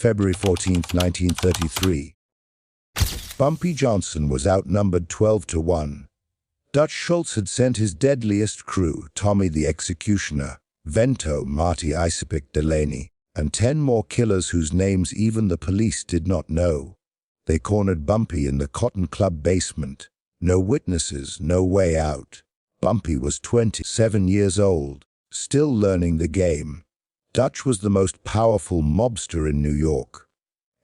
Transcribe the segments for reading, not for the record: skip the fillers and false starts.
February 14, 1933. Bumpy Johnson was outnumbered 12-1. Dutch Schultz had sent his deadliest crew, Tommy the Executioner, Vento, Marty Isapic Delaney, and 10 more killers whose names even the police did not know. They cornered Bumpy in the Cotton Club basement. No witnesses, no way out. Bumpy was 27 years old, still learning the game. Dutch was the most powerful mobster in New York.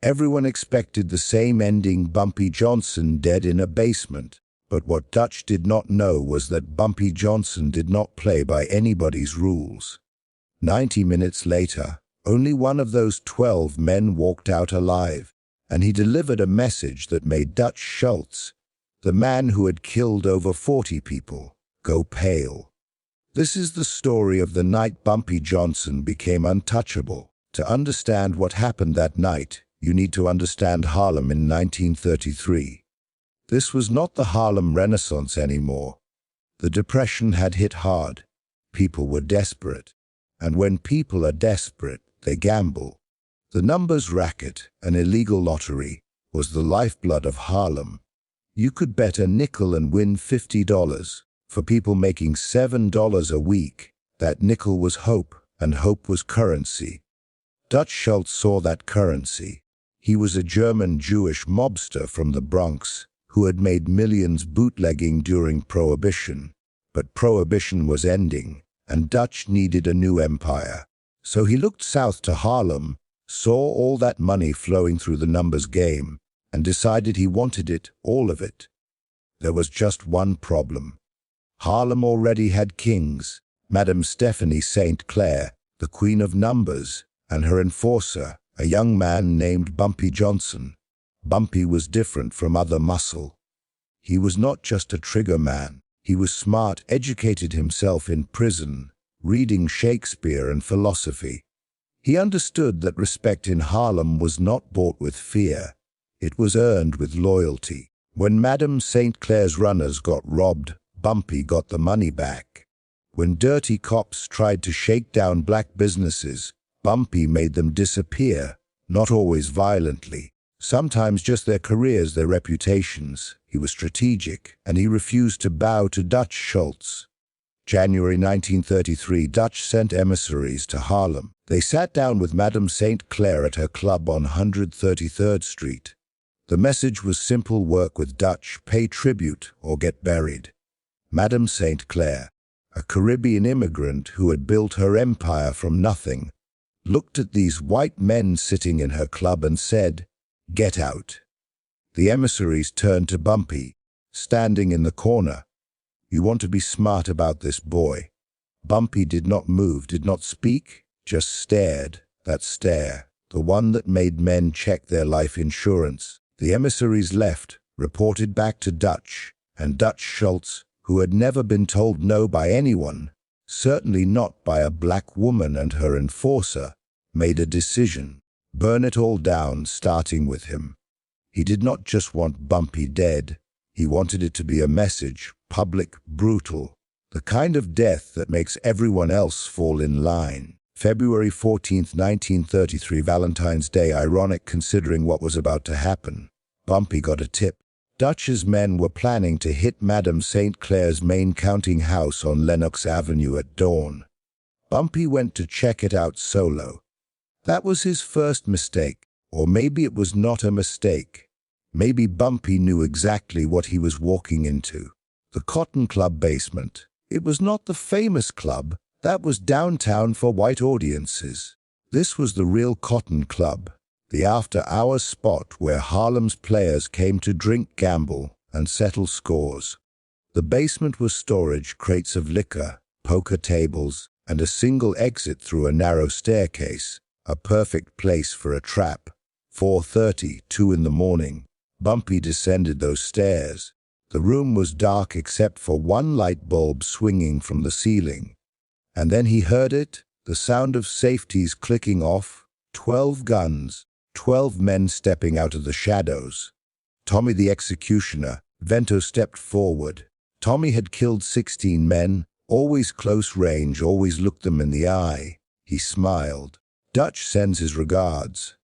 Everyone expected the same ending, Bumpy Johnson dead in a basement. But what Dutch did not know was that Bumpy Johnson did not play by anybody's rules. 90 minutes later, only one of those 12 men walked out alive, and he delivered a message that made Dutch Schultz, the man who had killed over 40 people, go pale. This is the story of the night Bumpy Johnson became untouchable. To understand what happened that night, you need to understand Harlem in 1933. This was not the Harlem Renaissance anymore. The Depression had hit hard. People were desperate. And when people are desperate, they gamble. The numbers racket, an illegal lottery, was the lifeblood of Harlem. You could bet a nickel and win $50. For people making $7 a week, that nickel was hope, and hope was currency. Dutch Schultz saw that currency. He was a German Jewish mobster from the Bronx who had made millions bootlegging during Prohibition. But Prohibition was ending, and Dutch needed a new empire. So he looked south to Harlem, saw all that money flowing through the numbers game, and decided he wanted it, all of it. There was just one problem. Harlem already had kings, Madame Stephanie St. Clair, the Queen of Numbers, and her enforcer, a young man named Bumpy Johnson. Bumpy was different from other muscle. He was not just a trigger man. He was smart, educated himself in prison, reading Shakespeare and philosophy. He understood that respect in Harlem was not bought with fear. It was earned with loyalty. When Madame St. Clair's runners got robbed, Bumpy got the money back. When dirty cops tried to shake down black businesses, Bumpy made them disappear, not always violently. Sometimes just their careers, their reputations. He was strategic, and he refused to bow to Dutch Schultz. January 1933, Dutch sent emissaries to Harlem. They sat down with Madame St. Clair at her club on 133rd Street. The message was simple: work with Dutch, pay tribute, or get buried. Madame St. Clair, a Caribbean immigrant who had built her empire from nothing, looked at these white men sitting in her club and said, "Get out." The emissaries turned to Bumpy, standing in the corner. "You want to be smart about this, boy." Bumpy did not move, did not speak, just stared. That stare, the one that made men check their life insurance. The emissaries left, reported back to Dutch, and Dutch Schultz, who had never been told no by anyone, certainly not by a black woman and her enforcer, made a decision. Burn it all down, starting with him. He did not just want Bumpy dead. He wanted it to be a message, public, brutal, the kind of death that makes everyone else fall in line. February 14, 1933, Valentine's Day, ironic considering what was about to happen. Bumpy got a tip. Dutch's men were planning to hit Madame St. Clair's main counting house on Lenox Avenue at dawn. Bumpy went to check it out solo. That was his first mistake, or maybe it was not a mistake. Maybe Bumpy knew exactly what he was walking into. The Cotton Club basement. It was not the famous club. That was downtown for white audiences. This was the real Cotton Club, the after-hours spot where Harlem's players came to drink, gamble, and settle scores. The basement was storage, crates of liquor, poker tables, and a single exit through a narrow staircase, a perfect place for a trap. 4:30, 2 in the morning. Bumpy descended those stairs. The room was dark except for one light bulb swinging from the ceiling. And then he heard it, the sound of safeties clicking off, 12 guns, 12 men stepping out of the shadows. Tommy the Executioner, Vento, stepped forward. Tommy had killed 16 men, always close range, always looked them in the eye. He smiled. "Dutch sends his regards."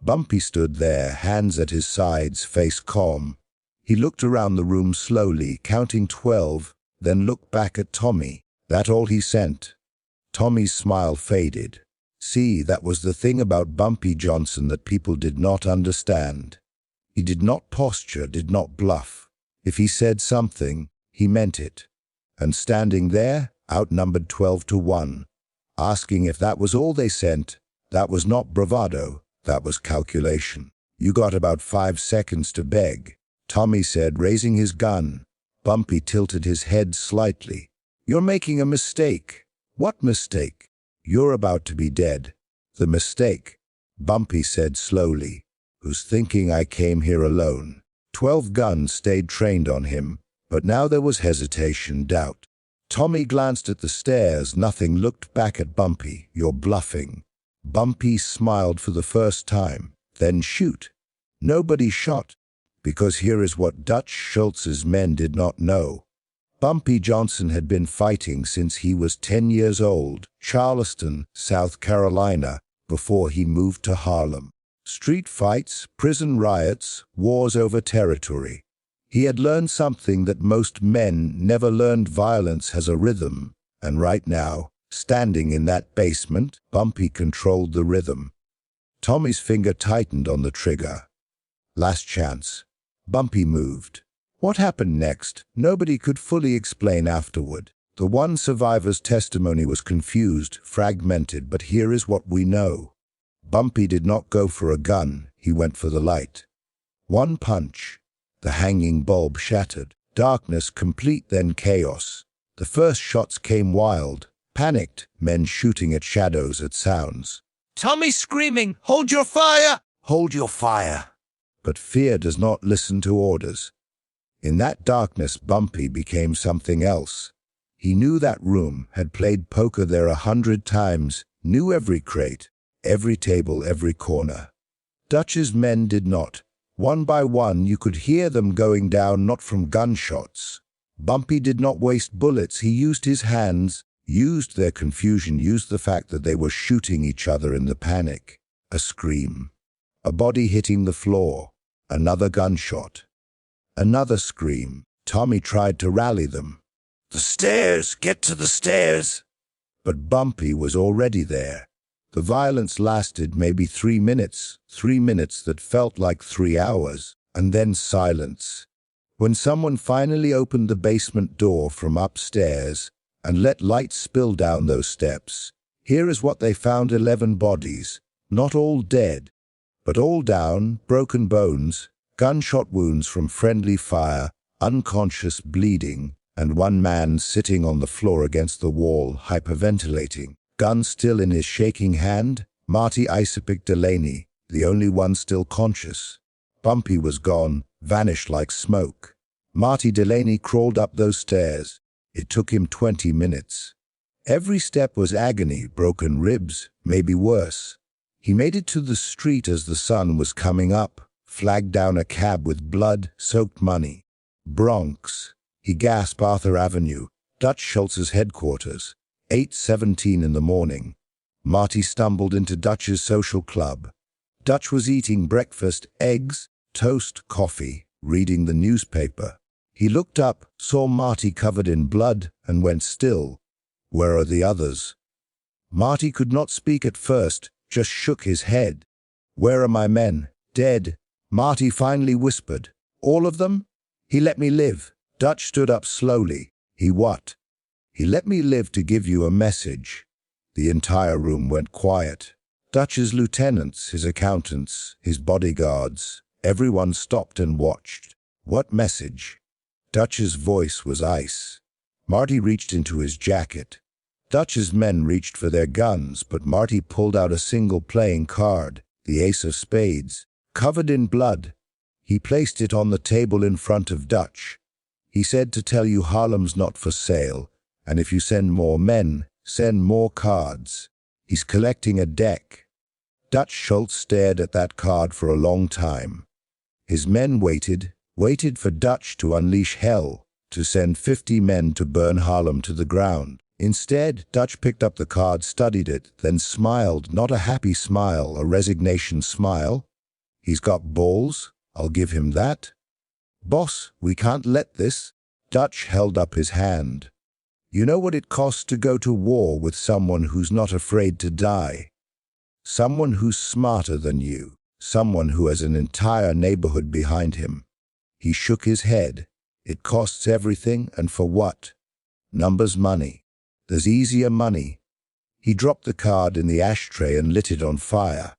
Bumpy stood there, hands at his sides, face calm. He looked around the room slowly, counting 12, then looked back at Tommy. That all he sent? Tommy's smile faded. See, that was the thing about Bumpy Johnson that people did not understand. He did not posture, did not bluff. If he said something, he meant it. And standing there, outnumbered 12-1, asking if that was all they sent, that was not bravado, that was calculation. You got about 5 seconds to beg, Tommy said, raising his gun. Bumpy tilted his head slightly. You're making a mistake. What mistake? You're about to be dead. The mistake, Bumpy said slowly. Who's thinking I came here alone? 12 guns stayed trained on him, but now there was hesitation, doubt. Tommy glanced at the stairs, nothing, looked back at Bumpy. You're bluffing. Bumpy smiled for the first time. Then shoot. Nobody shot. Because here is what Dutch Schultz's men did not know. Bumpy Johnson had been fighting since he was 10 years old, Charleston, South Carolina, before he moved to Harlem. Street fights, prison riots, wars over territory. He had learned something that most men never learned. Violence has a rhythm, and right now, standing in that basement, Bumpy controlled the rhythm. Tommy's finger tightened on the trigger. Last chance. Bumpy moved. What happened next, nobody could fully explain afterward. The one survivor's testimony was confused, fragmented, but here is what we know. Bumpy did not go for a gun, he went for the light. One punch. The hanging bulb shattered. Darkness complete, then chaos. The first shots came wild, panicked, men shooting at shadows, at sounds. Tommy screaming, "Hold your fire! Hold your fire!" But fear does not listen to orders. In that darkness, Bumpy became something else. He knew that room, had played poker there 100 times, knew every crate, every table, every corner. Dutch's men did not. One by one, you could hear them going down, not from gunshots. Bumpy did not waste bullets. He used his hands, used their confusion, used the fact that they were shooting each other in the panic. A scream. A body hitting the floor. Another gunshot. Another scream. Tommy tried to rally them. The stairs! Get to the stairs! But Bumpy was already there. The violence lasted maybe 3 minutes, 3 minutes that felt like 3 hours, and then silence. When someone finally opened the basement door from upstairs and let light spill down those steps, here is what they found: 11 bodies, not all dead, but all down, broken bones, gunshot wounds from friendly fire, unconscious, bleeding, and one man sitting on the floor against the wall, hyperventilating. Gun still in his shaking hand, Marty Isapic Delaney, the only one still conscious. Bumpy was gone, vanished like smoke. Marty Delaney crawled up those stairs. It took him 20 minutes. Every step was agony, broken ribs, maybe worse. He made it to the street as the sun was coming up, flagged down a cab with blood-soaked money. Bronx. He gasped. Arthur Avenue, Dutch Schultz's headquarters. 8:17 in the morning. Marty stumbled into Dutch's social club. Dutch was eating breakfast, eggs, toast, coffee, reading the newspaper. He looked up, saw Marty covered in blood, and went still. Where are the others? Marty could not speak at first, just shook his head. Where are my men? Dead. Marty finally whispered. All of them? He let me live. Dutch stood up slowly. He what? He let me live to give you a message. The entire room went quiet. Dutch's lieutenants, his accountants, his bodyguards, everyone stopped and watched. What message? Dutch's voice was ice. Marty reached into his jacket. Dutch's men reached for their guns, but Marty pulled out a single playing card, the Ace of Spades, covered in blood. He placed it on the table in front of Dutch. He said to tell you Harlem's not for sale, and if you send more men, send more cards. He's collecting a deck. Dutch Schultz stared at that card for a long time. His men waited for Dutch to unleash hell, to send 50 men to burn Harlem to the ground. Instead, Dutch picked up the card, studied it, then smiled, not a happy smile, a resignation smile. He's got balls, I'll give him that. Boss, we can't let this. Dutch held up his hand. You know what it costs to go to war with someone who's not afraid to die? Someone who's smarter than you. Someone who has an entire neighborhood behind him. He shook his head. It costs everything, and for what? Numbers money. There's easier money. He dropped the card in the ashtray and lit it on fire.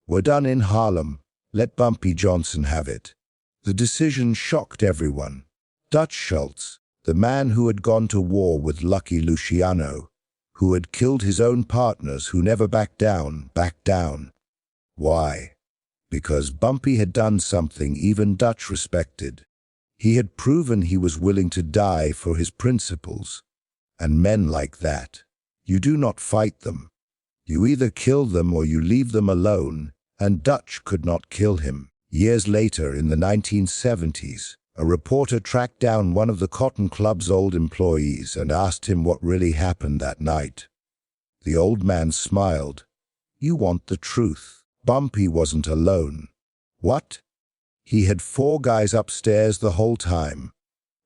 We're done in Harlem. Let Bumpy Johnson have it. The decision shocked everyone. Dutch Schultz, the man who had gone to war with Lucky Luciano, who had killed his own partners, who never backed down. Why? Because Bumpy had done something even Dutch respected. He had proven he was willing to die for his principles. And men like that, you do not fight them. You either kill them or you leave them alone, and Dutch could not kill him. Years later, in the 1970s, a reporter tracked down one of the Cotton Club's old employees and asked him what really happened that night. The old man smiled. You want the truth. Bumpy wasn't alone. What? He had 4 guys upstairs the whole time.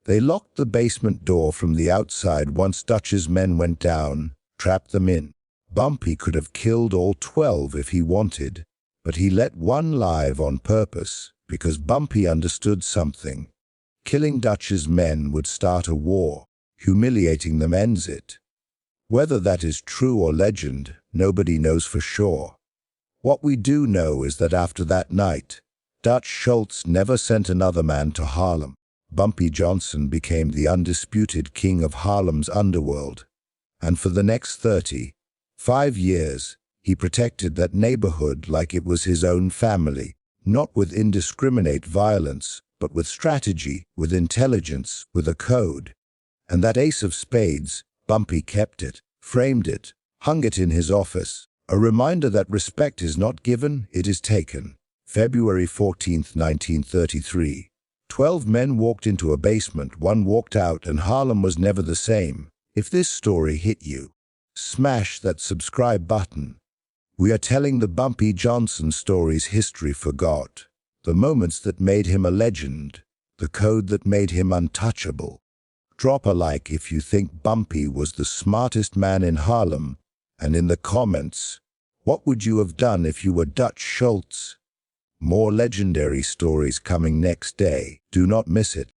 They locked the basement door from the outside once Dutch's men went down, trapped them in. Bumpy could have killed all 12 if he wanted, but he let one live on purpose because Bumpy understood something. Killing Dutch's men would start a war. Humiliating them ends it. Whether that is true or legend, nobody knows for sure. What we do know is that after that night, Dutch Schultz never sent another man to Harlem. Bumpy Johnson became the undisputed king of Harlem's underworld. And for the next 35 years, he protected that neighborhood like it was his own family, not with indiscriminate violence, but with strategy, with intelligence, with a code. And that Ace of Spades, Bumpy kept it, framed it, hung it in his office, a reminder that respect is not given, it is taken. February 14, 1933. 12 men walked into a basement, 1 walked out, and Harlem was never the same. If this story hit you, smash that subscribe button. We are telling the Bumpy Johnson story's history forgot. The moments that made him a legend. The code that made him untouchable. Drop a like if you think Bumpy was the smartest man in Harlem. And in the comments, what would you have done if you were Dutch Schultz? More legendary stories coming next day. Do not miss it.